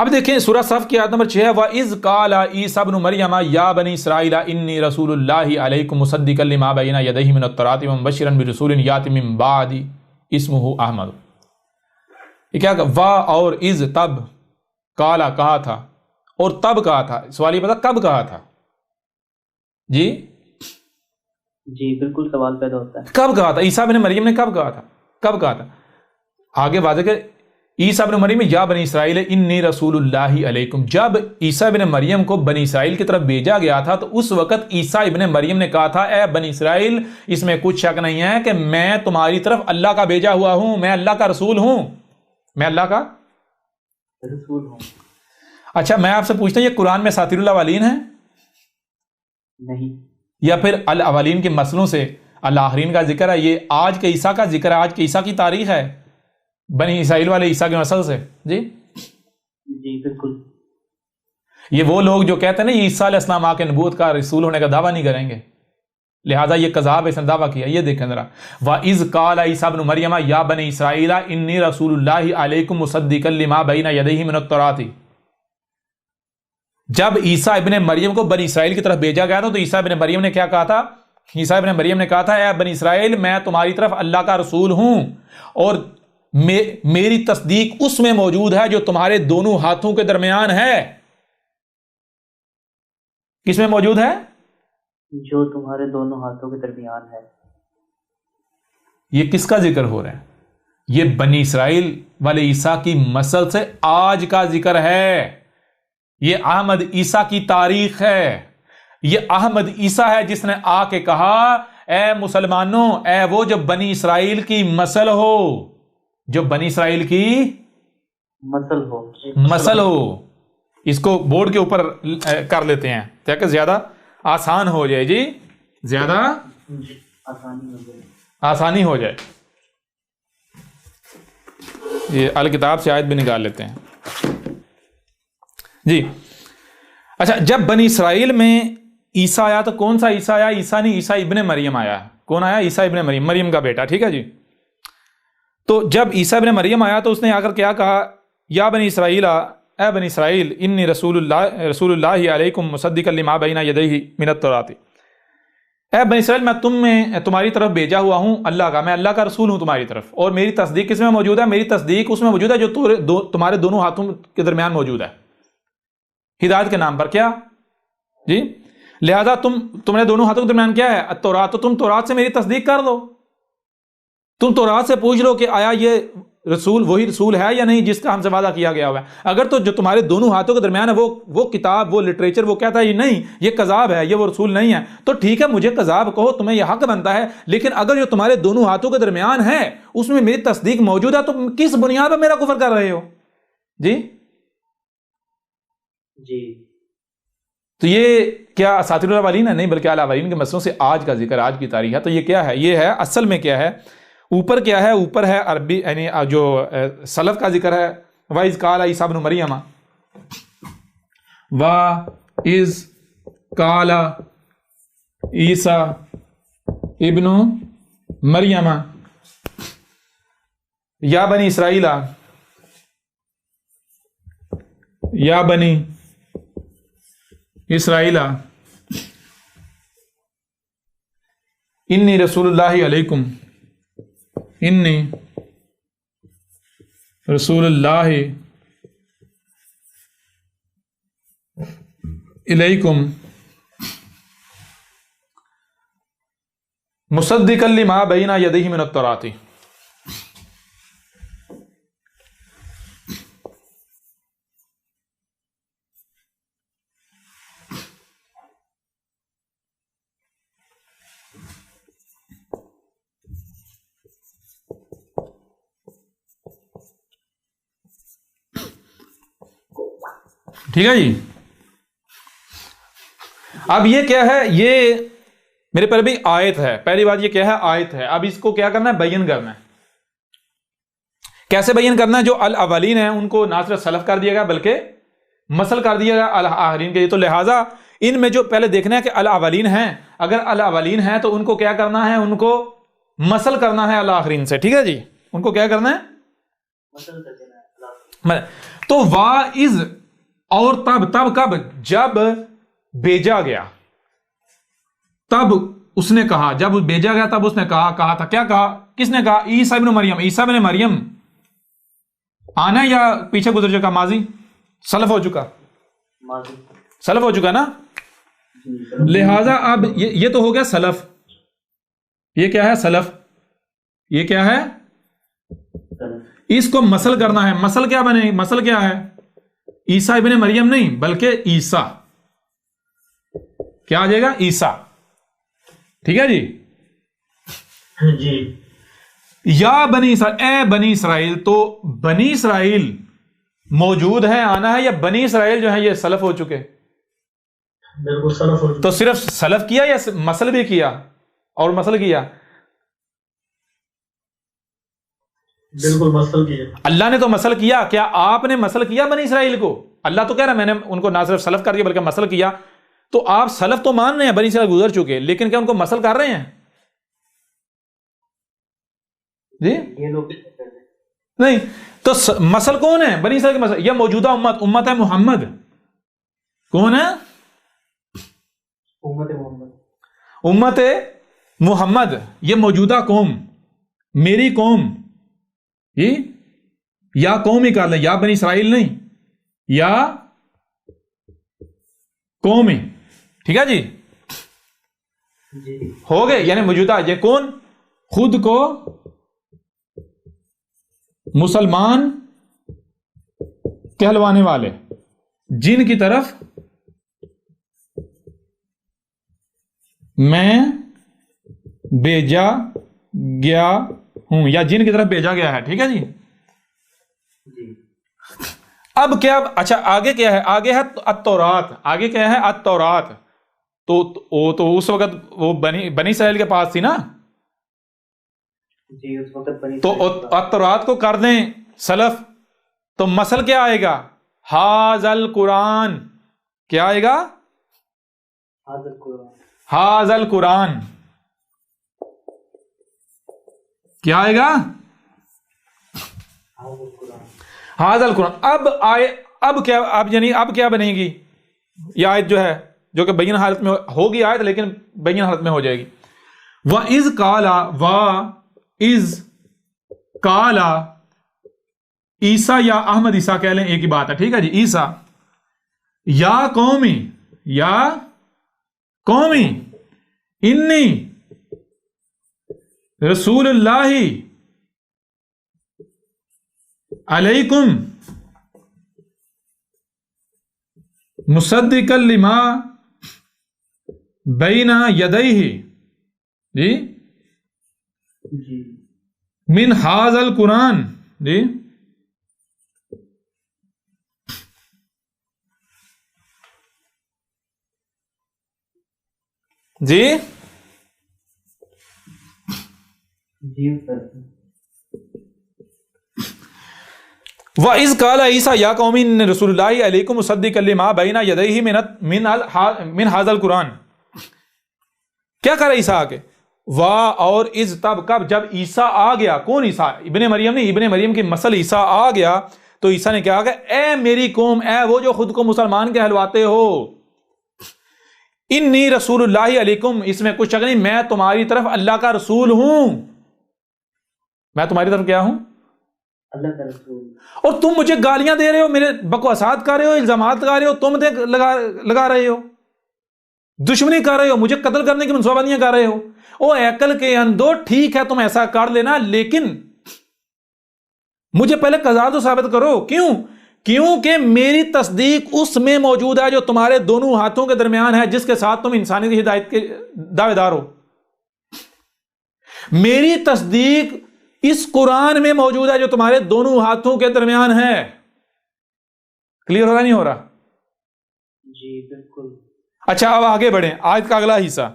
اب دیکھیں سورہ صف کی آیت نمبر 6 ہے وَإِذْ قَالَ عِيسَىٰ ابْنُ مَرْيَمَ يَا بَنِي إِسْرَائِيلَ إِنِّي رَسُولُ اللَّهِ عَلَيْكُمْ مُصَدِّقًا لِمَا بَيْنَ يَدَيْهِ مِنَ التَّوْرَاةِ وَمُبَشِّرًا بِرَسُولٍ يَأْتِي مِن بَعْدِي اسمہ احمد. یہ کیا وا اور از تب کالا کہا تھا اور تب کہا تھا. سوال یہ پتا کب کہا تھا؟ جی بالکل سوال پیدا ہوتا ہے کب کہا تھا؟ عیسیٰ بن مریم نے کب کہا تھا؟ کب کہا تھا؟ آگے واضح کہ عیسیٰ بن مریم یا بنی اسرائیل انی رسول اللہ علیکم. جب عیسیٰ بن مریم کو بنی اسرائیل کی طرف بھیجا گیا تھا تو اس وقت عیسیٰ ابن مریم نے کہا تھا اے بنی اسرائیل اس میں کچھ شک نہیں ہے کہ میں تمہاری طرف اللہ کا بھیجا ہوا ہوں، میں اللہ کا رسول ہوں، میں اللہ کا رسول ہوں. اچھا میں آپ سے پوچھتا ہوں یہ قرآن میں اساطیر الاولین ہے نہیں یا پھر الاولین کے مسئلوں سے الآخرین کا ذکر ہے؟ یہ آج کے عیسیٰ کا ذکر ہے، آج کے عیسیٰ کی تاریخ ہے بنی اسرائیل والے عیسیٰ کے مسئلے سے. جی بالکل. یہ وہ لوگ جو کہتے ہیں نا یہ عیسیٰ علیہ السلام آ کے نبوت کا رسول ہونے کا دعویٰ نہیں کریں گے، لہذا یہ کذاب اس نے دعویٰ کیا. یہ دیکھیں ذرا وَإِذْ قَالَ عِيسَىٰ ابْنُ مَرْيَمَ يَا بَنِي إِسْرَائِيلَ إِنِّي رَسُولُ اللَّهِ عَلَيْكُمْ مُصَدِّقًا لِمَا بَيْنَ يَدَيْهِ مِنَ التَّوْرَاةِ. جب عیسیٰ ابن مریم کو بنی اسرائیل کی طرف بھیجا گیا تھا تو عیسیٰ ابن مریم نے کیا کہا تھا؟ عیسیٰ ابن مریم نے کہا تھا اے بنی اسرائیل میں تمہاری طرف اللہ کا رسول ہوں اور میری تصدیق اس میں موجود ہے جو تمہارے دونوں ہاتھوں کے درمیان ہے. کس میں موجود ہے؟ جو تمہارے دونوں ہاتھوں کے درمیان ہے. یہ کس کا ذکر ہو رہا ہے؟ یہ بنی اسرائیل والے عیسیٰ کی مسل سے آج کا ذکر ہے. یہ احمد عیسیٰ کی تاریخ ہے. یہ احمد عیسیٰ ہے جس نے آ کے کہا اے مسلمانوں اے وہ جو بنی اسرائیل کی مسل ہو، جو بنی اسرائیل کی مسل ہو. اس کو بورڈ کے اوپر کر لیتے ہیں تاکہ زیادہ آسان ہو جائے. جی زیادہ آسانی ہو جائے. یہ الکتاب سے آیت بھی نکال لیتے ہیں. جی اچھا جب بنی اسرائیل میں عیسیٰ آیا تو کون سا عیسیٰ آیا؟ عیسیٰ نہیں، عیسیٰ ابن مریم آیا. کون آیا؟ عیسیٰ ابن مریم، مریم کا بیٹا. ٹھیک ہے جی. تو جب عیسیٰ ابن مریم آیا تو اس نے آ کر کیا کہا؟ یا بنی اسرائیل اے بنی اسرائیل انی رسول اللہ علیکم مصدقا لما بین یدیہ من التوراۃ. اے بنی اسرائیل میں تمہاری طرف بھیجا ہوا ہوں اللہ کا، میں اللہ کا رسول ہوں تمہاری طرف، اور میری تصدیق کس میں موجود ہے؟ میری تصدیق اس میں موجود ہے جو تمہارے دونوں ہاتھوں کے درمیان موجود ہے، ہدایت کے نام پر. کیا جی؟ لہذا تم نے دونوں ہاتھوں کے درمیان کیا ہے؟ التوراۃ. تو تم تورات سے میری تصدیق کر دو. تم تورات سے پوچھ لو کہ آیا یہ رسول وہی رسول ہے یا نہیں جس کا ہم سے وعدہ کیا گیا ہوا ہے. اگر تو جو تمہارے دونوں ہاتھوں کے درمیان ہے وہ کتاب، وہ لٹریچر، وہ کہتا ہے یہ نہیں، یہ کذاب ہے، یہ وہ رسول نہیں ہے، تو ٹھیک ہے مجھے کذاب کہو، تمہیں یہ حق بنتا ہے. لیکن اگر جو تمہارے دونوں ہاتھوں کے درمیان ہے اس میں میری تصدیق موجود ہے تو کس بنیاد پر میرا کفر کر رہے ہو؟ جی تو یہ کیا اساطیر الاولین ہے؟ نہیں، بلکہ الاولین کے مسئلوں سے آج کا ذکر، آج کی تاریخ ہے. تو یہ کیا ہے؟ یہ ہے اصل میں کیا ہے؟ اوپر کیا ہے؟ اوپر ہے عربی یعنی جو سلف کا ذکر ہے وَإِذْ قَالَ عِيسَىٰ ابْنُ مَرْيَمَ، وَإِذْ قَالَ عِيسَىٰ ابْنُ مَرْيَمَ یا بنی اسرائیل یا بنی اسرائیل انی رسول اللہ علیکم، انی رسول اللہ علیکم مصدقا لما بین یدیہ من التوراۃ. ٹھیک ہے جی. اب یہ کیا ہے؟ یہ میرے پر بھی آیت ہے. پہلی بات یہ کیا ہے؟ آیت ہے. اب اس کو کیا کرنا ہے؟ بیان کرنا ہے. کیسے بیان کرنا ہے؟ جو الاولین ہیں ان کو نہ صرف سلف کر دیا گیا بلکہ مسل کر دیا گیا الاخرین کے. تو لہٰذا ان میں جو پہلے دیکھنا ہے کہ الاولین ہیں، اگر الاولین ہیں تو ان کو کیا کرنا ہے؟ ان کو مسل کرنا ہے الاخرین سے. ٹھیک ہے جی. ان کو کیا کرنا ہے؟ تو واعظ اور تب کب؟ جب بھیجا گیا تب اس نے کہا، جب بھیجا گیا تب اس نے کہا تھا، کیا کہا؟ کس نے کہا؟ عیسیٰ ابن مریم. عیسیٰ ابن مریم آنا یا پیچھے گزر چکا؟ ماضی سلف ہو چکا، ماضی سلف ہو چکا نا. لہذا اب یہ تو ہو گیا سلف. یہ کیا ہے؟ سلف. یہ کیا ہے؟ اس کو مسل کرنا ہے. مسل کیا بنے؟ مسل کیا ہے؟ عیسیٰ ابن مریم نہیں بلکہ عیسیٰ. کیا آ جائے گا؟ عیسیٰ. ٹھیک ہے جی. جی. یا بنی اسرائیل، اے بنی اسرائیل. تو بنی اسرائیل موجود ہے، آنا ہے، یا بنی اسرائیل جو ہے یہ سلف ہو چکے؟ بالکل سلف ہو چکے. تو صرف سلف کیا یا مسل بھی کیا اور مسل کیا؟ بالکل مسل کیا. اللہ نے تو مسل کیا. کیا آپ نے مسل کیا بنی اسرائیل کو؟ اللہ تو کہہ رہا ہے میں نے ان کو نہ صرف سلف کر دیا بلکہ مسل کیا. تو آپ سلف تو مان رہے ہیں، بنی اسرائیل گزر چکے، لیکن کیا ان کو مسل کر رہے ہیں؟ جی یہ لوگ نہیں. تو مسل کون ہے بنی اسرائیل کے مسل؟ یہ موجودہ امت ہے محمد. کون ہے؟ امت محمد. امت محمد. یہ موجودہ قوم، میری قوم. یا قوم ہی کر لیں، یا بنی اسرائیل نہیں، یا قوم ہی. ٹھیک ہے جی. جی ہو گئے. یعنی موجودہ یہ کون؟ خود کو مسلمان کہلوانے والے، جن کی طرف میں بھیجا گیا ہوں، یا جن کی طرف بھیجا گیا ہے. ٹھیک ہے جی. جی. اب کیا؟ اچھا آگے کیا ہے؟ آگے ہے التورات. آگے کیا ہے؟ التورات. تو اس وقت وہ بنی اسرائیل کے پاس تھی نا. جی اس وقت بنی تو التورات کو کر دیں سلف، تو مسل کیا آئے گا؟ حاذل قرآن. کیا آئے گا؟ حاضر قرآن. حاذل قرآن. کیا آئے گا؟ حاضر قرآن. حاذل قرآن. اب کیا؟ اب کیا بنے گی یہ آیت جو ہے، جو کہ بین حالت میں ہوگی آیت، لیکن بین حالت میں ہو جائے گی. وَإِذْ قَالَ عیسیٰ یا احمد عیسیٰ کہہ لیں، ایک ہی بات ہے. ٹھیک ہے جی. عیسیٰ یا قومی انی رسول اللہ علیکم مصدقا لما بین یدیہ جی جی. من حاذ القرآن. جی جی جی سر. وَإِذْ قَالَ عِيسَىٰ يَا قَوْمِ إِنِّي رَسُولُ اللَّهِ عَلَيْكُمْ مُصَدِّقًا لِمَا بَيْنَ يَدَيْهِ من هذا القرآن. کیا کہا عیسیٰ آ کے؟ اور از تب کب؟ جب عیسیٰ آ گیا. کون عیسیٰ؟ ابن مریم نہیں. ابن مریم کی مسل عیسیٰ آ گیا تو عیسیٰ نے کہا کہ اے میری قوم، اے وہ جو خود کو مسلمان کہلواتے ہو، انی رسول اللہ علیکم، اس میں کچھ شک نہیں، میں تمہاری طرف اللہ کا رسول ہوں. میں تمہاری طرف کیا ہوں؟ اللہ کا رسول. اور تم مجھے گالیاں دے رہے ہو، میرے بکواسات کر رہے ہو، الزامات لگا رہے ہو، تم لگا رہے ہو، دشمنی کر رہے ہو، مجھے قتل کرنے کی منصوبہ بندیاں کر رہے ہو. او عقل کے اندھو، ٹھیک ہے تم ایسا کر لینا، لیکن مجھے پہلے قضا تو ثابت کرو. کیونکہ میری تصدیق اس میں موجود ہے جو تمہارے دونوں ہاتھوں کے درمیان ہے، جس کے ساتھ تم انسانی کی ہدایت کے دعوے دار ہو. میری تصدیق اس قرآن میں موجود ہے جو تمہارے دونوں ہاتھوں کے درمیان ہے. کلیئر ہو رہا نہیں ہو رہا؟ جی بالکل. اچھا اب آگے بڑھیں. آیت کا اگلا حصہ.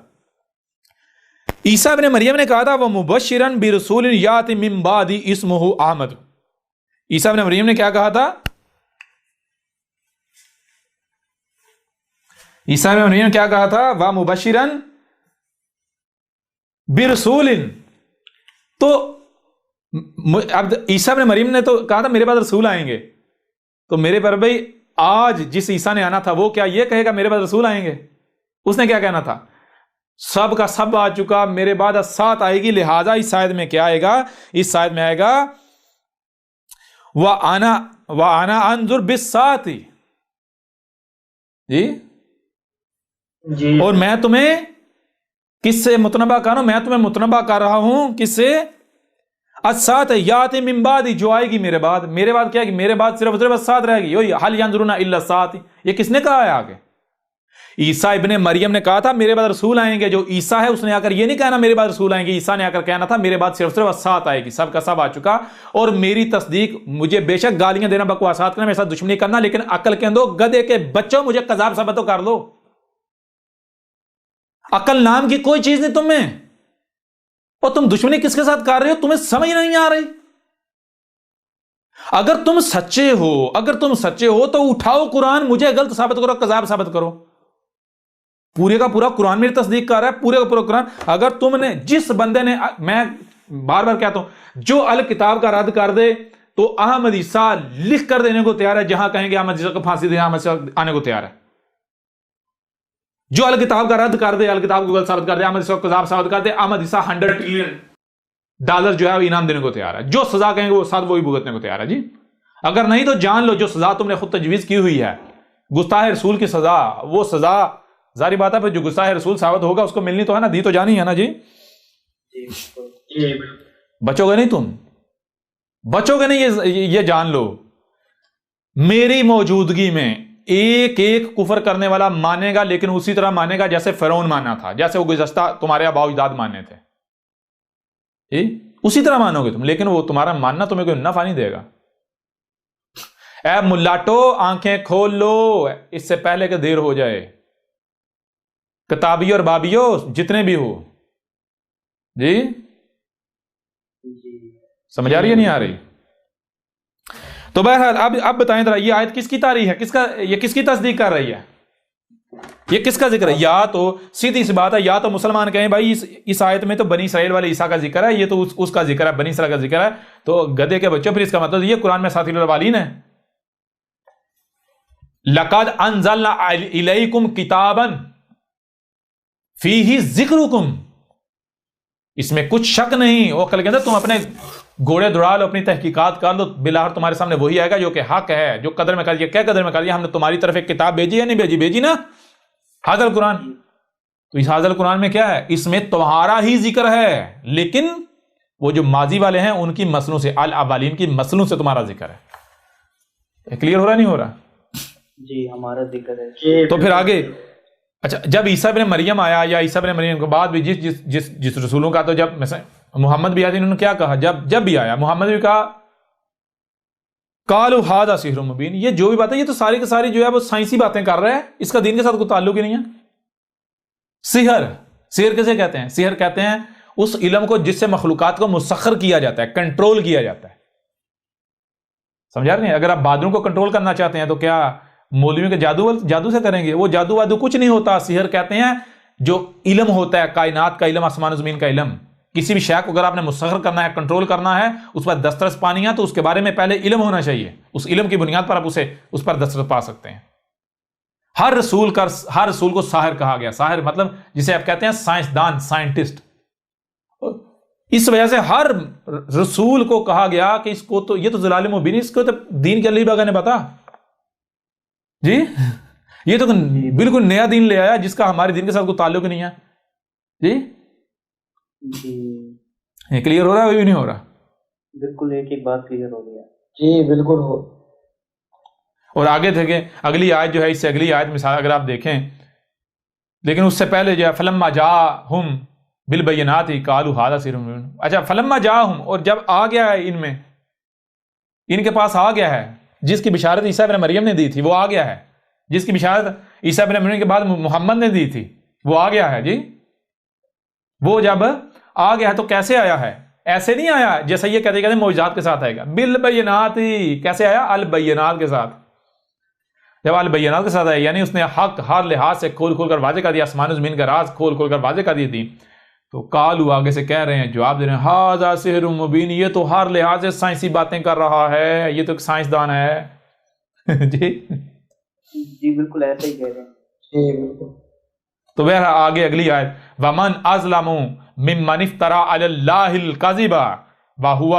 عیسیٰ ابن مریم نے کہا تھا وہ مبشرن برسول یاتی من بعدی اسمہ احمد. عیسیٰ ابن مریم نے کیا کہا تھا؟ عیسیٰ ابن مریم نے کیا کہا تھا؟ وہ مبشرن برسول. تو اب عیسیٰ ابن مریم نے تو کہا تھا میرے پاس رسول آئیں گے. تو میرے پر بھائی آج جس عیسیٰ نے آنا تھا وہ کیا یہ کہے گا میرے بعد رسول آئیں گے؟ اس نے کیا کہنا تھا؟ سب کا سب آ چکا، میرے بعد سات آئے گی، لہذا اس آیت میں کیا آئے گا؟ اس آیت میں آئے گا وَأَنَا أَنظُرُ بِالسَّاعَةِ، جی، اور میں تمہیں کس سے متنبع کر رہا ہوں؟ میں تمہیں متنبع کر رہا ہوں کس سے؟ السَّاعَةَ یَأْتِی مِن بَعْدِی، جو آئے گی میرے بعد۔ میرے بعد کیا ہے؟ میرے بعد صرف سات رہے گی۔ هَلْ يَنظُرُونَ إِلَّا السَّاعَةَ، یہ کس نے کہا ہے آگے؟ عیسیٰ ابن مریم نے کہا تھا میرے بعد رسول آئیں گے۔ جو عیسیٰ ہے اس نے آ کر یہ نہیں کہنا میرے بعد رسول آئیں گے، عیسیٰ نے آ کر کہنا تھا میرے بعد صرف سات آئے گی، سب کا سب آ چکا۔ اور میری تصدیق، مجھے بے شک گالیاں دینا، بکواسات کرنا، میرے ساتھ دشمنی کرنا، لیکن عقل کے اندو گدھے کے بچوں مجھے کذاب ثابت کر لو۔ عقل نام کی کوئی چیز نہیں تم میں، اور تم دشمنی کس کے ساتھ کر رہے ہو؟ تمہیں سمجھ نہیں آ رہی۔ اگر تم سچے ہو تو اٹھاؤ قرآن، مجھے غلط ثابت کرو، کذاب ثابت کرو۔ پورے کا پورا قرآن میری تصدیق کر رہا ہے، پورے کا پورا قرآن۔ اگر تم نے، جس بندے نے، میں بار بار کہتا ہوں، جو الکتاب کا رد کر دے تو احمد عیسیٰ لکھ کر دینے کو تیار ہے، جہاں کہیں گے احمد عیسیٰ کو پھانسی دے، احمد عیسیٰ آنے کو تیار ہے۔ جو الکتاب کا رد کر دے، الکتاب کو غلط ثابت کر دے، احمد عیسیٰ کو کذاب ثابت کر دے، احمد عیسیٰ $100 ٹریلین جو ہے وہ انعام دینے کو تیار ہے۔ جو سزا کہیں گے وہ ساتھ وہی بھگتنے کو تیار ہے جی۔ اگر نہیں تو جان لو جو سزا تم نے خود تجویز کی ہوئی ہے، گستاخ رسول کی سزا، وہ سزا ظاہری بات ہے پھر جو گستاخ رسول ثابت ہوگا اس کو ملنی تو ہے نا، دی تو جانی ہے نا جی۔ بچو گے نہیں، تم بچو گے نہیں، یہ جان لو۔ میری موجودگی میں ایک ایک کفر کرنے والا مانے گا، لیکن اسی طرح مانے گا جیسے فرعون مانا تھا، جیسے وہ گزشتہ تمہارے آباء و اجداد ماننے تھے، اسی طرح مانو گے تم، لیکن وہ تمہارا ماننا تمہیں کوئی نفع نہیں دے گا۔ اے ملاٹو آنکھیں کھول لو اس سے پہلے کہ دیر ہو جائے، کتابی اور بابیو جتنے بھی ہو جی، سمجھ آ رہی ہے نہیں آ رہی؟ تو بہرحال اب بتائیں ذرا یہ آیت کس کی تاریخ ہے، یہ کس کی تصدیق کر رہی ہے، یہ کس کا ذکر ہے؟ یا تو سیدھی سی بات ہے، یا تو مسلمان کہیں بھائی اس آیت میں تو بنی اسرائیل والے عیسیٰ کا ذکر ہے، یہ تو اس کا ذکر ہے، بنی اسرائیل کا ذکر ہے، تو گدھے کے بچوں، پھر اس کا مطلب یہ قرآن میں ساتھی الاولین ہے۔ لقد انزلنا الیکم کتابا فیہ ذکرکم، اس میں کچھ شک نہیں، وہ کل کے اندر تم اپنے گھوڑے دوڑا لو، اپنی تحقیقات کر لو، بالآخر تمہارے سامنے وہی آئے گا جو کہ حق ہے، جو قدر میں کر دیا۔ کیا قدر میں کر دیا؟ ہم نے تمہاری طرف ایک کتاب بھیجی ہے، نہیں بھیجی؟ بھیجی نا، حاضر قرآن۔ تو اس حاضر قرآن میں کیا ہے؟ اس میں تمہارا ہی ذکر ہے، لیکن وہ جو ماضی والے ہیں ان کی مسلوں سے، الاولین کی مسلوں سے تمہارا ذکر ہے۔ کلیئر ہو رہا نہیں ہو رہا؟ جی ہمارا ذکر ہے۔ تو پھر آگے، اچھا جب عیسیٰ ابن مریم آیا، یا عیسیٰ ابن مریم کے بعد بھی جس رسولوں کا، تو جب مثلا محمد بھی آیا، انہوں نے کیا کہا؟ جب بھی آیا محمد بھی کہا قالوا ھذا سحر مبین، یہ جو بھی بات ہے یہ تو ساری کی ساری جو ہے وہ سائنسی باتیں کر رہے ہیں، اس کا دین کے ساتھ کوئی تعلق ہی نہیں ہے۔ سحر کسے کہتے ہیں؟ سحر کہتے ہیں اس علم کو جس سے مخلوقات کو مسخر کیا جاتا ہے، کنٹرول کیا جاتا ہے۔ سمجھا رہے ہیں؟ اگر آپ بادلوں کو کنٹرول کرنا چاہتے ہیں تو کیا مولویوں کے جادو سے کریں گے؟ وہ جادو وادو کچھ نہیں ہوتا۔ سحر کہتے ہیں جو علم ہوتا ہے، کائنات کا علم، آسمان و زمین کا علم، کسی بھی شے کو اگر آپ نے مسخر کرنا ہے، کنٹرول کرنا ہے، اس پر دسترس پانی ہے، تو اس کے بارے میں پہلے علم ہونا چاہیے، اس علم کی بنیاد پر آپ اس پر دسترس پا سکتے ہیں۔ ہر رسول کو ساحر کہا گیا۔ ساحر مطلب جسے آپ کہتے ہیں سائنسدان، سائنٹسٹ۔ اس وجہ سے ہر رسول کو کہا گیا کہ اس کو تو یہ تو ضلال مبین، اس کو تو دین کے لیے بغیر نے بتا جی، یہ تو بالکل نیا دین لے آیا جس کا ہمارے دین کے ساتھ کوئی تعلق نہیں ہے جی۔ یہ کلیئر ہو رہا ہے ابھی بھی نہیں ہو رہا؟ بالکل ایک ایک بات کلیئر ہو گیا جی بالکل ہو۔ اور آگے دیکھیں اگلی آیت جو ہے، اس سے اگلی آیت مثال اگر آپ دیکھیں، لیکن اس سے پہلے جو ہے فلما جاءہم بالبینات قالوا ھذا سحر مبین۔ اچھا فلما جاءہم، اور جب آ گیا ہے ان میں، ان کے پاس آ گیا ہے، جس کی بشارت عیسیٰ ابن مریم نے دی تھی وہ آ گیا ہے، جس کی بشارت عیسیٰ ابن مریم کے بعد محمد نے دی تھی وہ آ گیا ہے جی۔ وہ جب آ گیا ہے تو کیسے آیا ہے؟ ایسے نہیں آیا جیسے یہ کہتے ہیں معجزات کے ساتھ آئے گا، بالبینات، کیسے آیا؟ البینات کے ساتھ۔ جب البینات کے ساتھ آیا یعنی اس نے حق ہر لحاظ سے کھول کھول کر واضح کر دیا، آسمان و زمین کا راز کھول کھول کر واضح کر دی تھی، تو قالوا آگے سے کہہ رہے ہیں، جواب دے رہے ہیں ھذا سحر مبین، یہ تو ہر لحاظ سے سائنسی باتیں کر رہا ہے، یہ تو ایک سائنسدان ہے جی جی بالکل ایسا ہی کہہ رہے ہیں. جی بالکل. تو بہر آگے اگلی آیت ومن ازلم ممن افترى علی اللہ الکذب وہو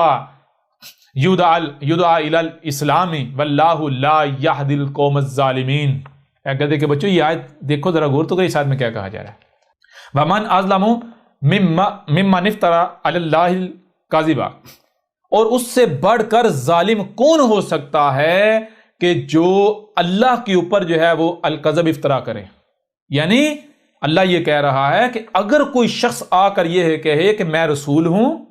یدعی الی الاسلام واللہ لا یہدی القوم الظالمین. گدے کے بچوں یہ آیت دیکھو ذرا غور تو کہ اس آیت میں کیا کہا جا رہا ہے. ومن ازلم ممن افترى علی اللہ الکذب، اور اس سے بڑھ کر ظالم کون ہو سکتا ہے کہ جو اللہ کے اوپر جو ہے وہ الکذب افترا کرے. یعنی اللہ یہ کہہ رہا ہے کہ اگر کوئی شخص آ کر یہ کہے کہ میں رسول ہوں،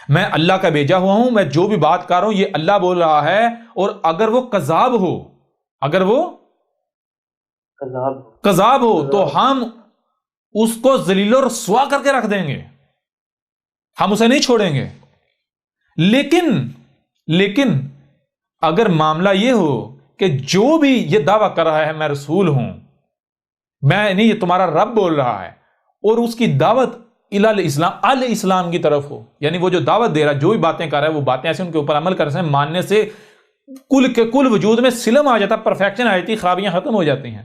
میں اللہ کا بھیجا ہوا ہوں، میں جو بھی بات کر رہا ہوں یہ اللہ بول رہا ہے، اور اگر وہ کذاب ہو، اگر وہ کذاب ہو تو ہم اس کو ذلیل و رسوا کر کے رکھ دیں گے، ہم اسے نہیں چھوڑیں گے. لیکن اگر معاملہ یہ ہو کہ جو بھی یہ دعویٰ کر رہا ہے میں رسول ہوں، میں نہیں، یہ تمہارا رب بول رہا ہے، اور اس کی دعوت الاسلام کی طرف ہو، یعنی وہ جو دعوت دے رہا ہے، جو بھی باتیں کر رہا ہے وہ باتیں ایسے ان کے اوپر عمل کر رہے ہیں، ماننے سے کل کے کل وجود میں سلم آ جاتا، پرفیکشن آ جاتی، خرابیاں ختم ہو جاتی ہیں.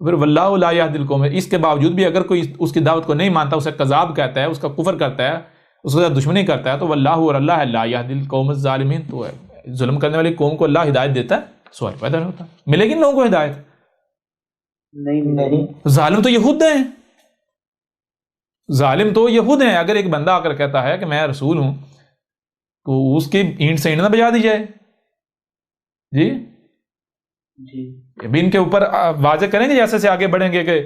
تو پھر واللہ لا یہدی القوم، اس کے باوجود بھی اگر کوئی اس کی دعوت کو نہیں مانتا، اسے کذاب کہتا ہے، اس کا کفر کرتا ہے، اس کے ساتھ دشمنی کرتا ہے، تو واللہ اور اللہ لا یہدی القوم الظالمین، تو ظلم کرنے والی قوم کو اللہ ہدایت دیتا ہے. سوال پیدا نہیں ہوتا ملے گی ان لوگوں کو ہدایت؟ نہیں. ظالم تو یہود ہیں، ظالم تو یہود ہیں. اگر ایک بندہ آ کر کہتا ہے کہ میں رسول ہوں تو اس کی اینٹ سے اینٹ نہ بجا دی جائے. جی ابھی ان کے اوپر واضح کریں گے جیسے سے آگے بڑھیں گے کہ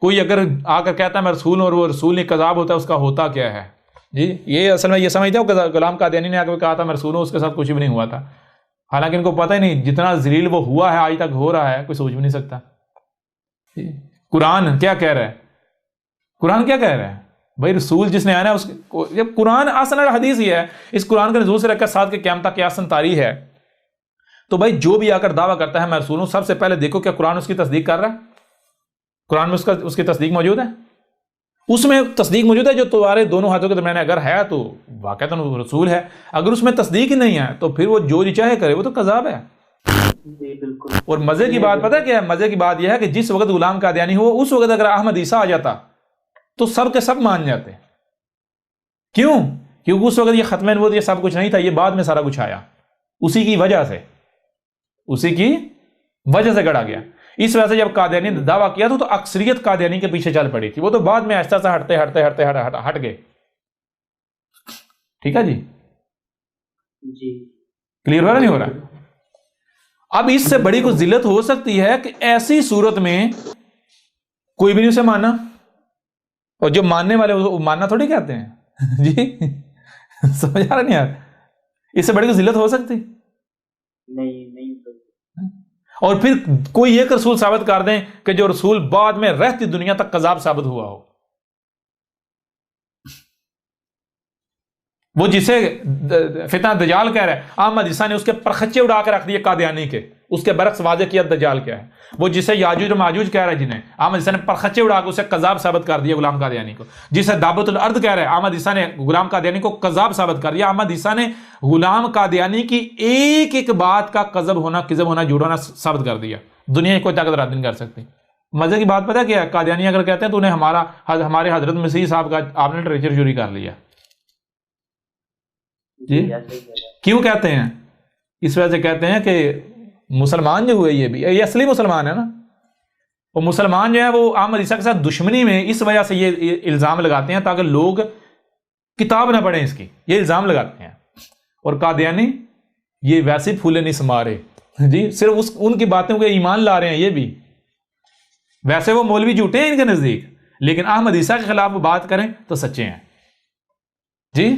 کوئی اگر آ کر کہتا ہے میں رسول ہوں اور وہ رسول نہیں کذاب ہوتا ہے، اس کا ہوتا کیا ہے. جی یہ اصل میں یہ سمجھتے ہو کہ غلام قادیانی نے آ کر کہا تھا میں رسول ہوں، اس کے ساتھ کچھ بھی نہیں ہوا تھا، حالانکہ ان کو پتہ ہی نہیں جتنا ذلیل وہ ہوا ہے آج تک ہو رہا ہے، کوئی سوچ بھی نہیں سکتا. قرآن کیا کہہ رہا ہے؟ قرآن کیا کہہ رہا ہے بھائی؟ رسول جس نے آنا ہے اس جب قرآن اصل حدیث ہی ہے، اس قرآن کے نزول سے رکھ کر ساتھ کے قیامت تک قیاساً طاری ہے. تو بھائی جو بھی آ کر دعویٰ کرتا ہے میں رسول ہوں، سب سے پہلے دیکھو کیا قرآن اس کی تصدیق کر رہا ہے؟ قرآن میں اس کی تصدیق موجود ہے؟ اس میں تصدیق موجود ہے جو تمہارے دونوں ہاتھوں کے درمیان اگر ہے تو واقعتاً رسول ہے. اگر اس میں تصدیق ہی نہیں ہے تو پھر وہ جو جی چاہے کرے وہ تو کذاب ہے. بالکل. اور مزے کی بات پتہ کیا ہے؟ مزے کی بات یہ ہے کہ جس وقت غلام قادیانی ہو، اس وقت اگر احمد عیسیٰ آ جاتا تو سب کے سب مان جاتے. کیوں؟ کیونکہ اس وقت یہ ختم نبوت یہ سب کچھ نہیں تھا، یہ بعد میں سارا کچھ آیا، اسی کی وجہ سے گڑا گیا. اس وجہ سے جب قادیانی نے دعویٰ کیا تو اکثریت قادیانی کے پیچھے چل پڑی تھی، وہ تو بعد میں آہستہ سے ہٹ گئے. ٹھیک ہے جی کلیئر ہو رہا نہیں ہو رہا؟ اب اس سے بڑی کوئی ذلت ہو سکتی ہے کہ ایسی صورت میں کوئی بھی نہیں اسے مانا، اور جو ماننے والے وہ ماننا تھوڑی کہتے ہیں. جی سمجھ آ رہا نہیں یار؟ اس سے بڑی کوئی ذلت ہو سکتی نہیں. اور پھر کوئی ایک رسول ثابت کر دیں کہ جو رسول بعد میں رہتی دنیا تک کذاب ثابت ہوا ہو. وہ جسے فتنہ دجال کہہ رہا ہے، احمد عیسیٰ نے اس کے پرخچے اڑا کے رکھ دیے قادیانی کے، اس کے برعکس واضح کیا دجال کیا ہے. وہ جسے یاجوج و ماجوج کہہ رہا ہے، جنہیں احمد عیسیٰ نے پرخچے اڑا کے اسے کذاب ثابت کر دیا غلام قادیانی کو. جسے دابت الارض کہہ رہا ہے، احمد عیسیٰ نے غلام قادیانی کو کذاب ثابت کر دیا. احمد عیسیٰ نے غلام قادیانی کی ایک ایک بات کا کذب ہونا، جھوٹ ہونا ثابت کر دیا. دنیا کی کوئی طاقت رد نہیں کر سکتی. مزے کی بات پتہ کیا ہے؟ قادیانی اگر کہتے ہیں تو انہیں ہمارے حضرت مسیح صاحب کا آپ نے لٹریچر چوری کر لیا. جی کیوں کہتے ہیں؟ اس وجہ سے کہتے ہیں کہ مسلمان جو ہوئے یہ اصلی مسلمان ہے نا، وہ مسلمان جو ہے وہ احمد عیسیٰ کے ساتھ دشمنی میں اس وجہ سے یہ الزام لگاتے ہیں تاکہ لوگ کتاب نہ پڑھیں اس کی، یہ الزام لگاتے ہیں. اور قادیانی یہ ویسے پھولے نہیں سما رہے جی، صرف ان کی باتوں کو ایمان لا رہے ہیں. یہ بھی ویسے وہ مولوی جھوٹے ہیں ان کے نزدیک، لیکن احمد عیسیٰ کے خلاف وہ بات کریں تو سچے ہیں. جی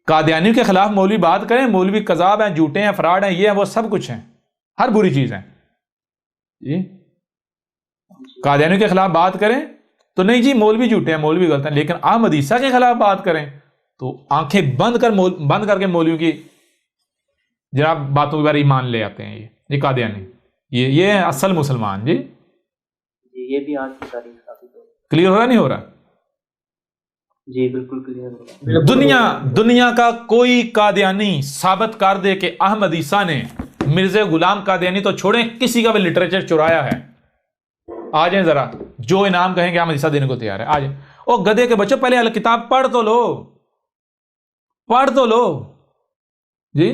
قادیانی کے خلاف مولوی بات کریں، مولوی کذاب ہیں، جھوٹے ہیں، فراڈ ہیں، یہ ہیں وہ سب کچھ ہیں، ہر بری چیز ہیں. جی قادیانی کے خلاف بات کریں تو نہیں جی مولوی جھوٹے ہیں، مولوی غلط ہیں، لیکن احمد عیسیٰ کے خلاف بات کریں تو آنکھیں بند کر کے مولویوں کی جناب باتوں کے بارے ایمان لے آتے ہیں. یہ قادیانی یہ ہے اصل مسلمان. جی یہ بھی آج کی تاریخ ثابت ہو. کلیئر ہو رہا نہیں ہو رہا؟ جی بالکل کلیئر ہوگا. دنیا کا کوئی قادیانی ثابت کر دے کہ احمد عیسیٰ نے مرزا غلام قادیانی تو چھوڑیں کسی کا بھی لٹریچر چرایا ہے. آ جائیں ذرا, جو انعام کہیں گے احمد عیسیٰ دینے کو تیار ہے. آ جائیں. او گدھے کے بچوں, پہلے کتاب پڑھ تو لو جی.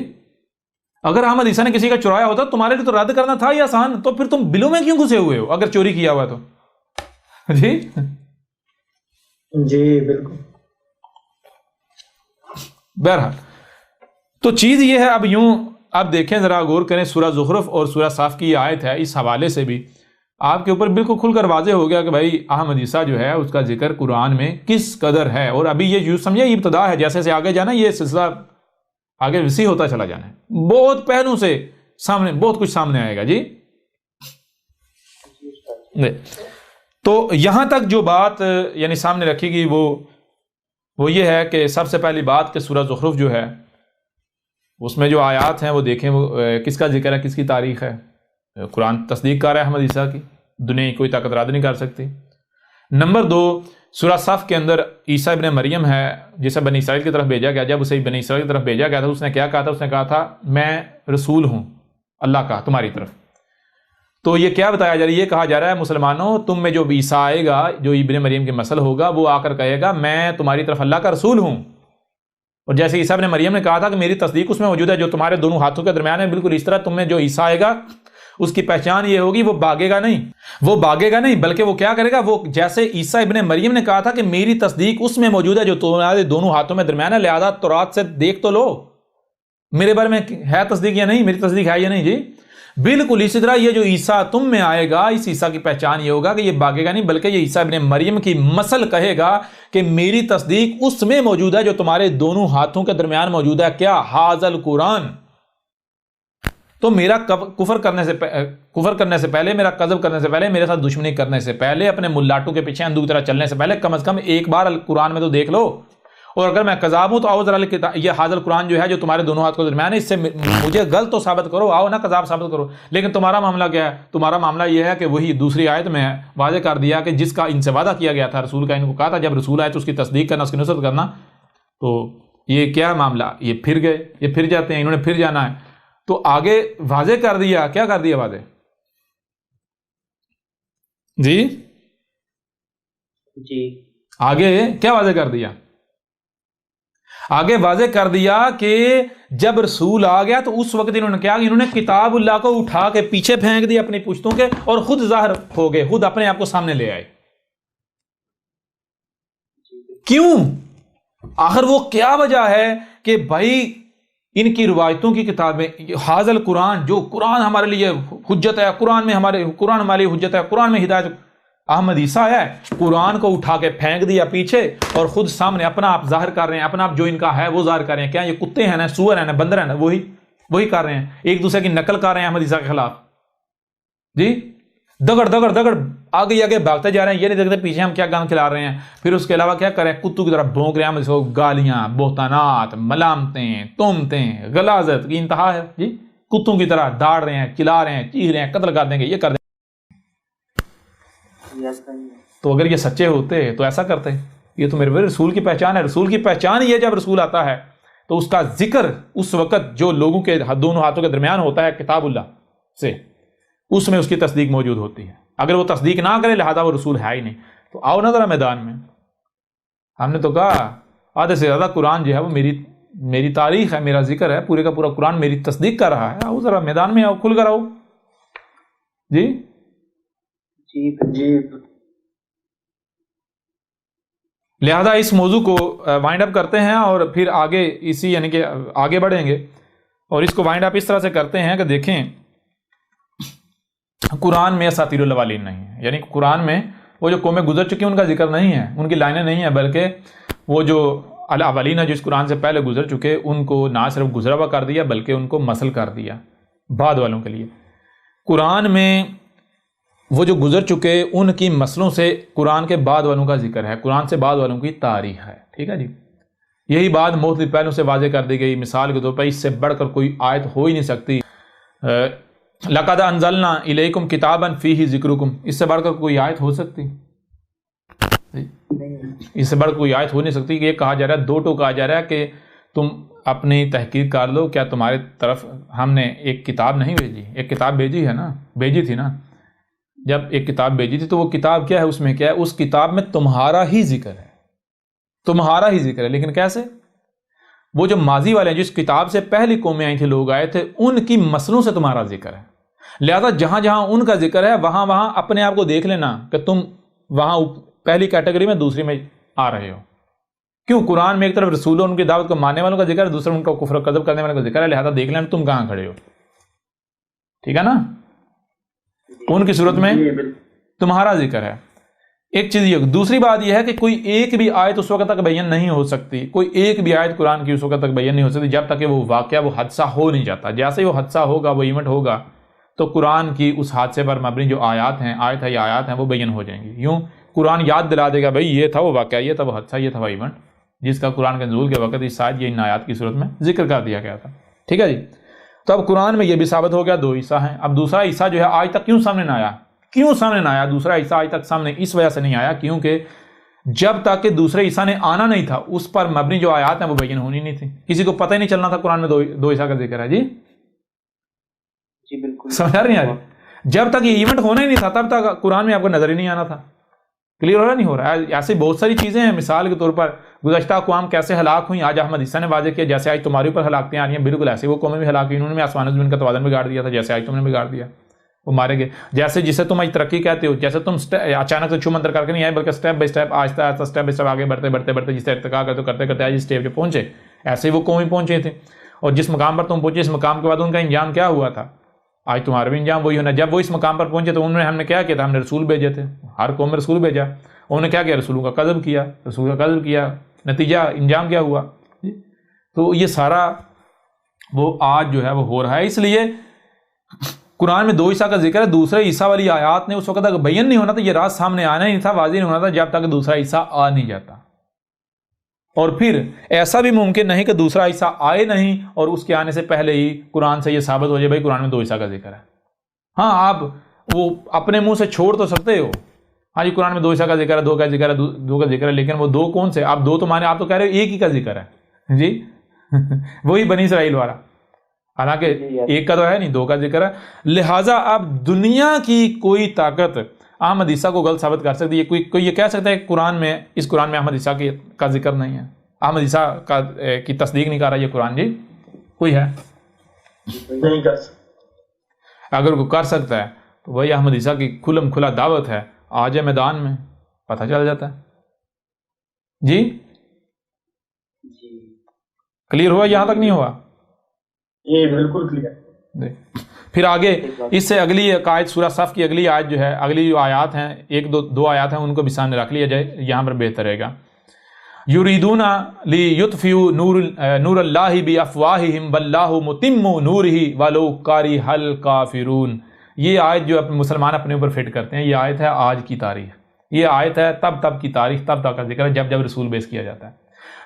اگر احمد عیسیٰ نے کسی کا چرایا ہوتا تمہارے لیے تو رد کرنا تھا یہ آسان, تو پھر تم بلوں میں کیوں گھسے ہوئے ہو اگر چوری کیا ہوا تو جی. جی بالکل. بہرحال تو چیز یہ ہے. اب دیکھیں ذرا غور کریں, سورہ زخرف اور سورہ صاف کی یہ آیت ہے, اس حوالے سے بھی آپ کے اوپر بالکل کھل کر واضح ہو گیا کہ بھائی احمد عیسیٰ جو ہے اس کا ذکر قرآن میں کس قدر ہے. اور ابھی یہ یوں سمجھے یہ ابتدا ہے, جیسے سے آگے جانا یہ سلسلہ آگے وسیع ہوتا چلا جانا ہے, بہت پہلوں سے سامنے بہت کچھ سامنے آئے گا جی. تو یہاں تک جو بات یعنی سامنے رکھی گئی وہ یہ ہے کہ سب سے پہلی بات کہ سورہ زخرف جو ہے اس میں جو آیات ہیں وہ دیکھیں, وہ کس کا ذکر ہے, کس کی تاریخ ہے. قرآن تصدیق کر رہا ہے احمد عیسیٰ کی, دنیا کی کوئی طاقت رد نہیں کر سکتی. نمبر 2, سورہ صف کے اندر عیسیٰ ابن مریم ہے جسے بنی اسرائیل کی طرف بھیجا گیا. جب اسے بنی اسرائیل کی طرف بھیجا گیا تھا اس نے کیا کہا تھا, اس نے کہا تھا میں رسول ہوں اللہ کا تمہاری طرف. تو یہ کیا بتایا جا رہا ہے, یہ کہا جا رہا ہے مسلمانوں تم میں جو عیسیٰ آئے گا جو ابن مریم کی نسل ہوگا وہ آ کر کہے گا میں تمہاری طرف اللہ کا رسول ہوں. اور جیسے عیسیٰ ابن مریم نے کہا تھا کہ میری تصدیق اس میں موجود ہے جو تمہارے دونوں ہاتھوں کے درمیان ہے, بالکل اس طرح تم میں جو عیسیٰ آئے گا اس کی پہچان یہ ہوگی وہ بھاگے گا نہیں بلکہ وہ کیا کرے گا, وہ جیسے عیسیٰ ابن مریم نے کہا تھا کہ میری تصدیق اس میں موجود ہے جو تمہارے دونوں ہاتھوں میں درمیان ہے, لہذا تورات سے دیکھ تو لو میرے بارے میں ہے تصدیق یا نہیں, میری تصدیق ہے یا نہیں جی. بالکل اسی طرح یہ جو عیسیٰ تم میں آئے گا اس عیسیٰ کی پہچان یہ ہوگا کہ یہ بھاگے گا نہیں بلکہ یہ عیسیٰ ابن مریم کی نسل کہے گا کہ میری تصدیق اس میں موجود ہے جو تمہارے دونوں ہاتھوں کے درمیان موجود ہے. کیا حاضل قرآن. تو میرا کفر کرنے سے پہلے, میرا کذب کرنے سے پہلے, میرے ساتھ دشمنی کرنے سے پہلے, اپنے ملاٹوں کے پیچھے اندھو کی طرح چلنے سے پہلے کم از کم ایک بار قرآن میں تو دیکھ لو. اور اگر میں کذاب ہوں تو آؤ ذرا یہ حاضر قرآن جو ہے جو تمہارے دونوں ہاتھ کو درمیان ہے اس سے مجھے غلط تو ثابت کرو, آؤ نا کذاب ثابت کرو. لیکن تمہارا معاملہ کیا ہے, تمہارا معاملہ یہ ہے کہ وہی دوسری آیت میں واضح کر دیا کہ جس کا ان سے وعدہ کیا گیا تھا رسول کا, ان کو کہا تھا جب رسول آئے تو اس کی تصدیق کرنا, اس کی نصرت کرنا. تو یہ کیا معاملہ, یہ پھر گئے, یہ پھر جاتے ہیں, انہوں نے پھر جانا ہے. تو آگے واضح کر دیا, کیا کر دیا واضح جی آگے کیا واضح کر دیا, آگے واضح کر دیا کہ جب رسول آ گیا تو اس وقت انہوں نے کیا, انہوں نے کتاب اللہ کو اٹھا کے پیچھے پھینک دیا اپنی پشتوں کے اور خود ظاہر ہو گئے, خود اپنے آپ کو سامنے لے آئے. کیوں, آخر وہ کیا وجہ ہے کہ بھائی ان کی روایتوں کی کتابیں حاضل قرآن جو قرآن ہمارے لیے حجت ہے, قرآن ہمارے لیے حجت ہے, قرآن میں ہدایت, احمد عیسیٰ ہے قرآن کو اٹھا کے پھینک دیا پیچھے اور خود سامنے اپنا آپ ظاہر کر رہے ہیں, اپنا آپ جو ان کا ہے وہ ظاہر کر رہے ہیں. کیا یہ کتے ہیں نا, سور ہیں نا, بندر ہیں نا, وہی کر رہے ہیں, ایک دوسرے کی نقل کر رہے ہیں احمد عیسیٰ کے خلاف جی. دگڑ آگے بھاگتے جا رہے ہیں, یہ نہیں دیکھتے پیچھے ہم کیا گند کھلا رہے ہیں. پھر اس کے علاوہ کیا کریں, کتوں کی طرح بھونک رہے ہیں, اس کو گالیاں, بہتانات, ملامتیں, تہمتیں, غلاظت کی انتہا ہے جی. کتوں کی طرح داڑ رہے ہیں, چلا رہے ہیں, چیخ رہے ہیں, قتل کر دیں گے, یہ کر دیں گے. تو اگر یہ سچے ہوتے تو ایسا کرتے, یہ تو میرے رسول کی پہچان ہے. رسول کی پہچان یہ جب رسول آتا ہے تو اس کا ذکر اس وقت جو لوگوں کے دونوں ہاتھوں کے درمیان ہوتا ہے کتاب اللہ سے, اس میں اس کی تصدیق موجود ہوتی ہے. اگر وہ تصدیق نہ کرے لہذا وہ رسول ہے ہی نہیں. تو آؤ نا ذرا میدان میں, ہم نے تو کہا آدھے سے زیادہ قرآن جو ہے وہ میری تاریخ ہے, میرا ذکر ہے, پورے کا پورا قرآن میری تصدیق کر رہا ہے. آؤ ذرا میدان میں آؤ, کھل کر آؤ جی. لہذا اس موضوع کو وائنڈ اپ کرتے ہیں اور پھر آگے اسی یعنی کہ آگے بڑھیں گے اور اس کو وائنڈ اپ اس طرح سے کرتے ہیں کہ دیکھیں قرآن میں اساطیر الاولین نہیں ہے, یعنی قرآن میں وہ جو قومیں گزر چکی ہیں ان کا ذکر نہیں ہے, ان کی لائنیں نہیں ہیں, بلکہ وہ جو الاولین ہے جو اس قرآن سے پہلے گزر چکے ان کو نہ صرف گزرا ہوا کر دیا بلکہ ان کو مسل کر دیا بعد والوں کے لیے. قرآن میں وہ جو گزر چکے ان کی مسلوں سے قرآن کے بعد والوں کا ذکر ہے, قرآن سے بعد والوں کی تاریخ ہے. ٹھیک ہے جی, یہی بات مختلف پہلوں سے واضح کر دی گئی. مثال کے طور پر اس سے بڑھ کر کوئی آیت ہو ہی نہیں سکتی. لَقَدْ أَنزَلْنَا إِلَيْكُمْ كِتَابًا فِيهِ ذِكْرُكُمْ, اس سے بڑھ کر کوئی آیت ہو سکتی اس سے بڑھ کوئی آیت ہو نہیں سکتی کہ یہ کہا جا رہا ہے، دو ٹو کہا جا رہا ہے کہ تم اپنی تحقیق کر لو، کیا تمہارے طرف ہم نے ایک کتاب نہیں بھیجی؟ ایک کتاب بھیجی ہے نا، بھیجی تھی نا، جب ایک کتاب بھیجی تھی تو وہ کتاب کیا ہے، اس میں کیا ہے، اس کتاب میں تمہارا ہی ذکر ہے، تمہارا ہی ذکر ہے، لیکن کیسے؟ وہ جو ماضی والے ہیں، جس کتاب سے پہلی قومیں آئی تھی، لوگ آئے تھے، ان کی مسلوں سے تمہارا ذکر ہے، لہذا جہاں جہاں ان کا ذکر ہے وہاں وہاں اپنے آپ کو دیکھ لینا کہ تم وہاں پہلی کیٹیگری میں دوسری میں آ رہے ہو۔ کیوں؟ قرآن میں ایک طرف رسولوں ان کی دعوت کو ماننے والوں کا ذکر ہے، دوسرا ان کا کفر و کذب کرنے والوں کا ذکر ہے، لہذا دیکھ لینا تم کہاں کھڑے ہو، ٹھیک ہے نا؟ ان کی صورت میں تمہارا ذکر ہے۔ ایک چیز یہ، دوسری بات یہ ہے کہ کوئی ایک بھی آیت اس وقت تک بیان نہیں ہو سکتی، کوئی ایک بھی آیت قرآن کی اس وقت تک بیان نہیں ہو سکتی جب تک کہ وہ واقعہ، وہ حادثہ ہو نہیں جاتا۔ جیسے ہی وہ حادثہ ہوگا، وہ ایونٹ ہوگا، تو قرآن کی اس حادثے پر مبنی جو آیات ہیں، آیت ہے یا آیات ہیں، وہ بیان ہو جائیں گی۔ یوں قرآن یاد دلا دے گا، بھئی یہ تھا وہ واقعہ، یہ تھا وہ حادثہ، یہ تھا وہ ایونٹ، جس کا قرآن کے نزول کے وقت اس شاید یہ ان آیات کی صورت میں ذکر کر دیا گیا تھا، ٹھیک ہے جی؟ تو اب قرآن میں یہ بھی ثابت ہو گیا دو عیسیٰ ہیں۔ اب دوسرا عیسیٰ جو ہے آج تک کیوں سامنے نہ آیا؟ کیوں سامنے نہ آیا دوسرا عیسیٰ آج تک سامنے؟ اس وجہ سے نہیں آیا کیونکہ جب تک کہ دوسرے عیسیٰ نے آنا نہیں تھا، اس پر مبنی جو آیات ہیں وہ بیان ہونی نہیں تھی، کسی کو پتہ ہی نہیں چلنا تھا قرآن میں دو عیسیٰ کا ذکر ہے۔ جی جی بالکل سمجھ نہیں آ رہی؟ جب تک یہ ایونٹ ہونا ہی نہیں تھا تب تک قرآن میں آپ کو نظر ہی نہیں آنا تھا۔ کلیئر ہو رہا نہیں ہو رہا ہے؟ ایسی بہت ساری چیزیں ہیں، مثال کے طور پر گزشتہ اقوام کیسے ہلاک ہوئیں، آج احمد عیسیٰ نے واضح کیا، جیسے آج تمہارے اوپر ہلاکتیں آ رہی ہیں، بالکل ایسے وہ قومیں بھی ہلاک ہوئی، انہوں نے آسمان و زمین کا توازن بگاڑ دیا تھا، جیسے آج تم نے بگاڑ دیا، وہ مارے گئے۔ جیسے جسے تم آج ترقی کہتے ہو، جیسے تم اچانک سے چھومنتر کر کے نہیں آئے، بلکہ اسٹیپ بائی اسٹیپ، آہستہ آہستہ اسٹیپ بائی اسٹیپ آگے بڑھتے جسے ارتقا کرتے کرتے آج اسٹیج پہ پہنچے، ایسے ہی وہ قومیں پہنچے تھے، اور جس مقام پر تم پہنچے، اس مقام کے بعد ان کا انجام کیا ہوا تھا؟ آج تمہارا بھی انجام وہی ہونا۔ جب وہ اس مقام پر پہنچے تو انہوں نے، ہم نے کیا کیا تھا؟ ہم نے رسول بھیجے تھے، ہر قوم میں رسول بھیجا، انہوں نے کیا کیا؟ رسولوں کا قذف کیا، نتیجہ انجام کیا ہوا؟ تو یہ سارا وہ آج جو ہے وہ ہو رہا ہے۔ اس لیے قرآن میں دو عیسیٰ کا ذکر ہے، دوسرے عیسیٰ والی آیات نے اس وقت تک بیان نہیں ہونا تھا، یہ راز سامنے آنا ہی نہیں تھا، واضح نہیں ہونا تھا جب تک دوسرا عیسیٰ آ نہیں جاتا۔ اور پھر ایسا بھی ممکن نہیں کہ دوسرا عیسیٰ آئے نہیں اور اس کے آنے سے پہلے ہی قرآن سے یہ ثابت ہو جائے بھائی قرآن میں دو عیسیٰ کا ذکر ہے۔ ہاں آپ وہ اپنے منہ سے چھوڑ تو سکتے ہو، ہاں جی قرآن میں دو عیسیٰ کا ذکر ہے، دو کا ذکر ہے، لیکن وہ دو کون سے؟ آپ دو تو مانے، آپ تو کہہ رہے ہو ایک ہی کا ذکر ہے جی وہی بنی اسرائیل والا، حالانکہ ایک کا تو ہے نہیں، دو کا ذکر ہے۔ لہٰذا اب دنیا کی کوئی طاقت احمد عیسیٰ کو غلط ثابت کر سکتی ہے؟ کوئی یہ کہہ سکتا ہے کہ اس قرآن میں احمد عیسیٰ کا ذکر نہیں ہے، احمد عیسیٰ کی تصدیق نہیں کر رہا یہ قرآن؟ جی کوئی ہے؟ نہیں کر سکتا۔ اگر کوئی کر سکتا ہے تو وہی احمد عیسیٰ کی کھلم کھلا دعوت ہے، آج میدان میں پتہ چل جاتا ہے۔ جی کلیئر ہوا؟ یہاں تک نہیں ہوا؟ یہ بالکل کلیئر۔ پھر آگے اس سے اگلی آیت، سورہ صف کی اگلی آیت جو ہے، اگلی جو آیات ہیں، ایک دو آیات ہیں، ان کو بھی سامنے رکھ لیا جائے، یہاں پر بہتر رہے گا۔ یریدون لیطفئوا نور اللہ بافواہہم واللہ متم نورہ ولو کرہ الکافرون۔ یہ آیت جو مسلمان اپنے اوپر فٹ کرتے ہیں، یہ آیت ہے آج کی تاریخ، یہ آیت ہے تب کی تاریخ، تب کا ذکر ہے جب رسول بیس کیا جاتا ہے۔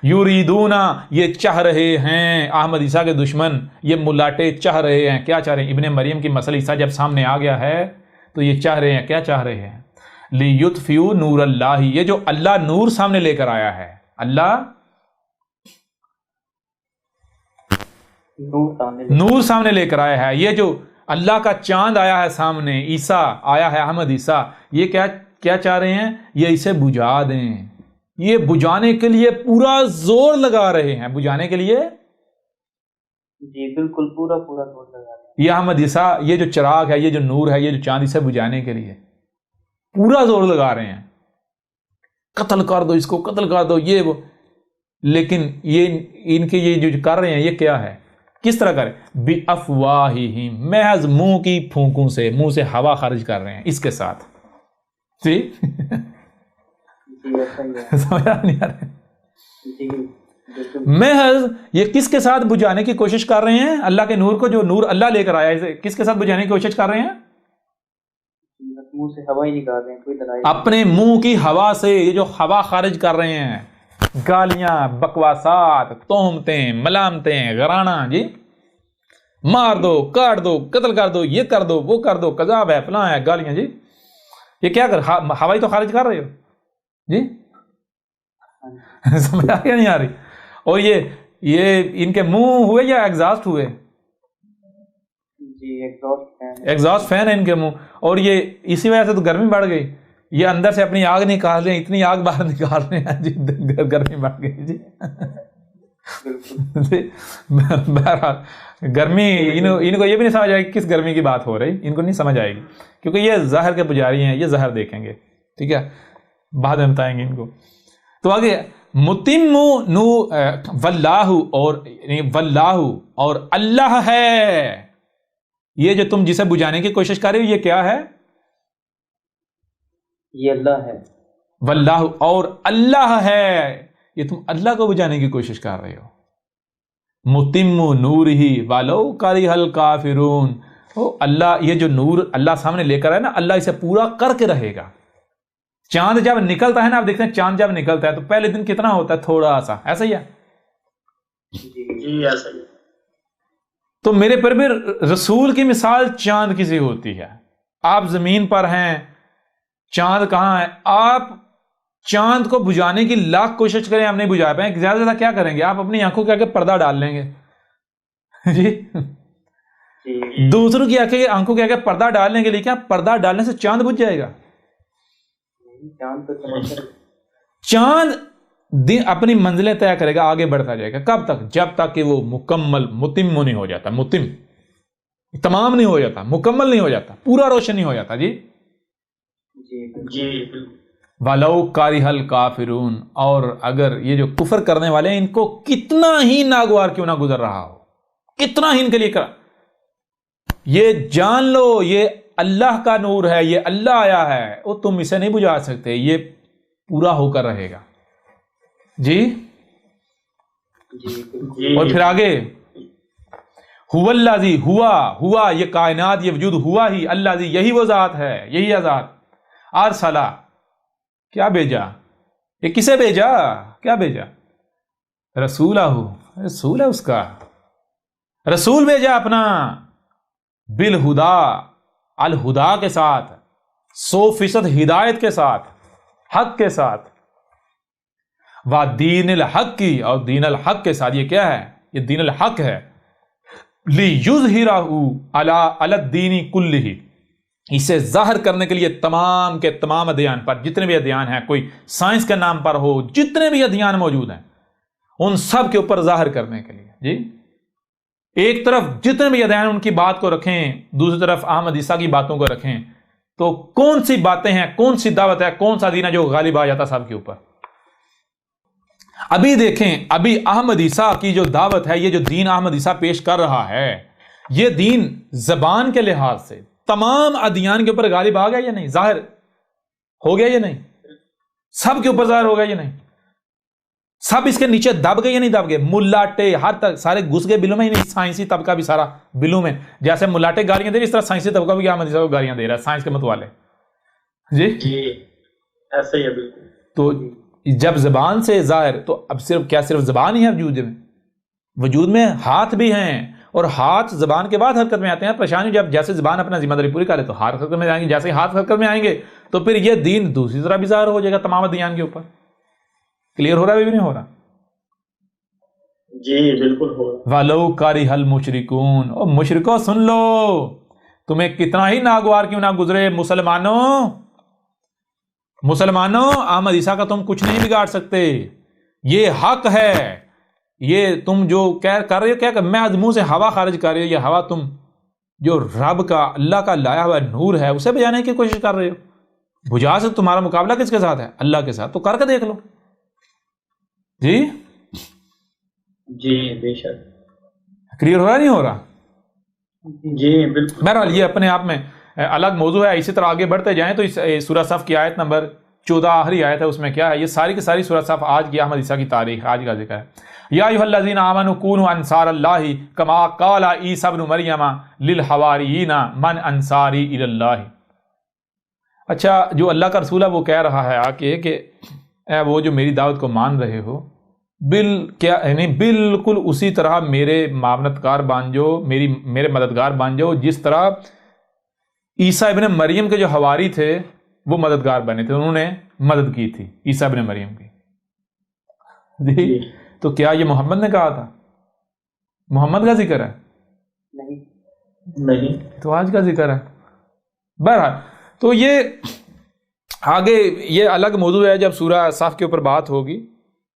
یریدون، یہ چاہ رہے ہیں، احمد عیسیٰ کے دشمن، یہ ملاٹے چاہ رہے ہیں، کیا چاہ رہے ہیں؟ ابن مریم کی مسئلہ عیسیٰ جب سامنے آ گیا ہے تو یہ چاہ رہے ہیں، کیا چاہ رہے ہیں؟ لیطفئوا نور اللہ، یہ جو اللہ نور سامنے لے کر آیا ہے، اللہ نور سامنے لے کر آیا ہے، یہ جو اللہ کا چاند آیا ہے سامنے، عیسیٰ آیا ہے، احمد عیسیٰ، یہ کیا چاہ رہے ہیں؟ یہ اسے بجھا دیں، یہ بجھانے کے لیے پورا زور لگا رہے ہیں، بجھانے کے لیے جی بالکل پورا زور لگا رہے ہیں۔ یہ احمد عیسیٰ، یہ جو چراغ ہے، یہ جو نور ہے، یہ جو چاند، اسے بجھانے کے لیے پورا زور لگا رہے ہیں، قتل کر دو اس کو، قتل کر دو، یہ وہ۔ لیکن یہ ان کے یہ جو کر رہے ہیں یہ کیا ہے؟ کس طرح کریں؟ بِأَفْوَاهِهِمْ، محض منہ کی پھونکوں سے، منہ سے ہوا خارج کر رہے ہیں اس کے ساتھ، جی سمجھا نہیں آ رہا؟ محض یہ کس کے ساتھ بجھانے کی کوشش کر رہے ہیں؟ اللہ کے نور کو، جو نور اللہ لے کر آیا ہے، کس کے ساتھ بجھانے کی کوشش کر رہے ہیں؟ منہ سے ہوا ہی نکال رہے ہیں، کوئی دلائل اپنے منہ کی ہوا سے، یہ جو ہوا خارج کر رہے ہیں، گالیاں، بکواسات، تہمتیں، ملامتیں، غرانہ، جی مار دو، کاٹ دو، قتل کر دو، یہ کر دو، وہ کر دو، کذاب ہے، فلاں ہے، گالیاں، جی یہ کیا کر، ہوا ہی تو خارج کر رہے ہو، جی سمجھ آ نہیں آ رہی؟ اور یہ ان کے منہ ہوئے یا ایگزاسٹ ہوئے؟ جی ایگزاسٹ فین ہے ان کے منہ. اور یہ اسی وجہ سے تو گرمی بڑھ گئی. یہ اندر سے اپنی آگ نکال رہے ہیں, اتنی آگ باہر نکال رہے ہیں جی, گرمی بڑھ گئی جی. بہرحال گرمی ان کو یہ بھی نہیں سمجھ آئے گی کس گرمی کی بات ہو رہی, ان کو نہیں سمجھ آئے گی, کیونکہ یہ زہر کے پجاری ہیں, یہ زہر دیکھیں گے, ٹھیک ہے, بعد میں بتائیں گے ان کو. تو آگے متم نو واللہ اور اللہ ہے. یہ جو تم جسے بجھانے کی کوشش کر رہے ہو یہ کیا ہے؟ یہ اللہ ہے. واللہ اور اللہ ہے. یہ تم اللہ کو بجھانے کی کوشش کر رہے ہو. متم نورہ ولو کرہ الکافرون. اللہ یہ جو نور اللہ سامنے لے کر ہے نا, اللہ اسے پورا کر کے رہے گا. چاند جب نکلتا ہے نا, آپ دیکھتے ہیں چاند جب نکلتا ہے تو پہلے دن کتنا ہوتا ہے؟ تھوڑا سا, ایسا ہی ہے جی ایسا ہی. تو میرے پر بھی رسول کی مثال چاند کی سی ہوتی ہے. آپ زمین پر ہیں, چاند کہاں ہے؟ آپ چاند کو بجھانے کی لاکھ کوشش کریں, آپ نہیں بجھا پائیں. زیادہ سے زیادہ کیا کریں گے؟ آپ اپنی آنکھوں کے آگے پردہ ڈال لیں گے جی. دوسروں کی آنکھوں کے آگے پردہ ڈالنے کے لیے کیا پردہ ڈالنے سے چاند بجھ جائے گا؟ چاند اپنی منزلیں طے کرے گا, آگے بڑھتا جائے گا. کب تک؟ جب تک کہ وہ مکمل متم نہیں ہو جاتا. متم تمام نہیں ہو جاتا, مکمل نہیں ہو جاتا, پورا روشن نہیں ہو جاتا. جی وَلَوْ كَرِهَ الْكَافِرُونَ. اور اگر یہ جو کفر کرنے والے ہیں ان کو کتنا ہی ناگوار کیوں نہ گزر رہا ہو, کتنا ہی ان کے لیے کرا, یہ جان لو یہ اللہ کا نور ہے, یہ اللہ آیا ہے, وہ تم اسے نہیں بجھا سکتے, یہ پورا ہو کر رہے گا. جی اور پھر آگے هو الذی ہوا یہ کائنات یہ وجود ہوا ہی, الذی یہی وہ ذات ہے, یہی ہے ذات. ارسلہ کیا بھیجا, یہ کسے بھیجا, کیا بھیجا؟ رسولہ, رسول ہے اس کا, رسول بھیجا اپنا, بالہدا الہدا کے ساتھ, 100% ہدایت کے ساتھ, حق کے ساتھ, و دین الحق کی, اور دین الحق کے ساتھ. یہ کیا ہے؟ یہ دین الحق ہے. لِيُظْهِرَهُ عَلَى الدِّينِ كُلِّهِ, اسے ظاہر کرنے کے لیے تمام کے تمام ادیان پر, جتنے بھی ادیان ہیں, کوئی سائنس کے نام پر ہو, جتنے بھی ادیان موجود ہیں ان سب کے اوپر ظاہر کرنے کے لیے. جی ایک طرف جتنے بھی ادیان ان کی بات کو رکھیں, دوسری طرف احمد عیسیٰ کی باتوں کو رکھیں, تو کون سی باتیں ہیں, کون سی دعوت ہے, کون سا دین ہے جو غالب آ جاتا سب کے اوپر؟ ابھی دیکھیں, ابھی احمد عیسیٰ کی جو دعوت ہے, یہ جو دین احمد عیسیٰ پیش کر رہا ہے, یہ دین زبان کے لحاظ سے تمام ادیان کے اوپر غالب آ گیا یا نہیں, ظاہر ہو گیا یا نہیں, سب کے اوپر ظاہر ہو گیا یا نہیں, سب اس کے نیچے دب گئے یا نہیں دب گئے؟ ملاٹے ہر تک سارے گھس گئے بلوں میں ہی نہیں, سائنسی طبقہ بھی سارا بلوں میں, جیسے ملاٹے گالیاں دے رہے اس طرح سائنسی طبقہ بھی احمد عیسیٰ کو گالیاں دے رہا ہے, سائنس کے متوالے. جی ایسا ہی ہے بالکل. تو جب زبان سے ظاہر, تو اب صرف زبان ہی ہے وجود میں؟ وجود میں ہاتھ بھی ہیں, اور ہاتھ زبان کے بعد حرکت میں آتے ہیں. پریشانی جب جیسے زبان اپنا ذمہ داری پوری کرے تو ہاتھ حرکت میں آئیں گے, جیسے ہاتھ حرکت میں آئیں گے تو پھر یہ دین دوسری طرح بھی ظاہر ہو جائے گا تمام ادیان کے اوپر. کلیئر ہو رہا ہے بھی نہیں ہو رہا؟ جی بالکل ہو رہا. وَلَوْ كَرِهَ الْمُشْرِكُونَ. اور مشرکو سن لو, تمہیں کتنا ہی ناگوار کیوں نہ گزرے, مسلمانوں احمد عیسیٰ کا تم کچھ نہیں بگاڑ سکتے, یہ حق ہے. یہ تم جو کر رہے ہو, کیا محض منہ سے ہوا خارج کر رہے ہو, یہ ہوا تم جو رب کا اللہ کا لایا ہوا نور ہے اسے بجانے کی کوشش کر رہے ہو. بجھا سے تمہارا مقابلہ کس کے ساتھ ہے؟ اللہ کے ساتھ. تو کر کے دیکھ لو. جی بے شک. کلیئر ہو رہا نہیں ہو رہا؟ جی بالکل. بہرحال یہ اپنے آپ میں الگ موضوع ہے. اسی طرح آگے بڑھتے جائیں تو اس سورہ صف کی آیت نمبر 14 آخری آیت ہے, اس میں کیا ہے؟ یہ ساری کی ساری سورہ صف آج کی احمد عیسیٰ کی تاریخ, آج کا ذکر ہے. یا ایھا الذین آمنوا کونوا انصار اللہ کما قال عیسی ابن مریم للحواریین من انصاری الی اللہ. اچھا, جو اللہ کا رسول ہے وہ کہہ رہا ہے آ کے کہ اے وہ جو میری دعوت کو مان رہے ہو, بالکل اسی طرح میرے معاونتکار بن جاؤ, میرے مددگار بن جاؤ, جس طرح عیسیٰ ابن مریم کے جو حواری تھے وہ مددگار بنے تھے. انہوں نے مدد کی تھی عیسیٰ ابن مریم کی. جی تو کیا یہ محمد نے کہا تھا؟ محمد کا ذکر ہے؟ نہیں. تو آج کا ذکر ہے. بہرحال تو یہ آگے یہ الگ موضوع ہے، جب سورہ صف کے اوپر بات ہوگی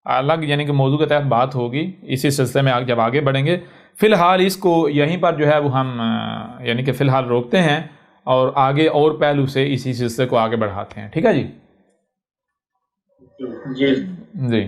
الگ، یعنی کہ موضوع کے تحت بات ہوگی اسی سلسلے میں جب آگے بڑھیں گے. فی الحال اس کو یہیں پر جو ہے وہ ہم یعنی کہ فی الحال روکتے ہیں اور آگے اور پہلو سے اسی سلسلے کو آگے بڑھاتے ہیں. ٹھیک ہے جی؟ جی جی.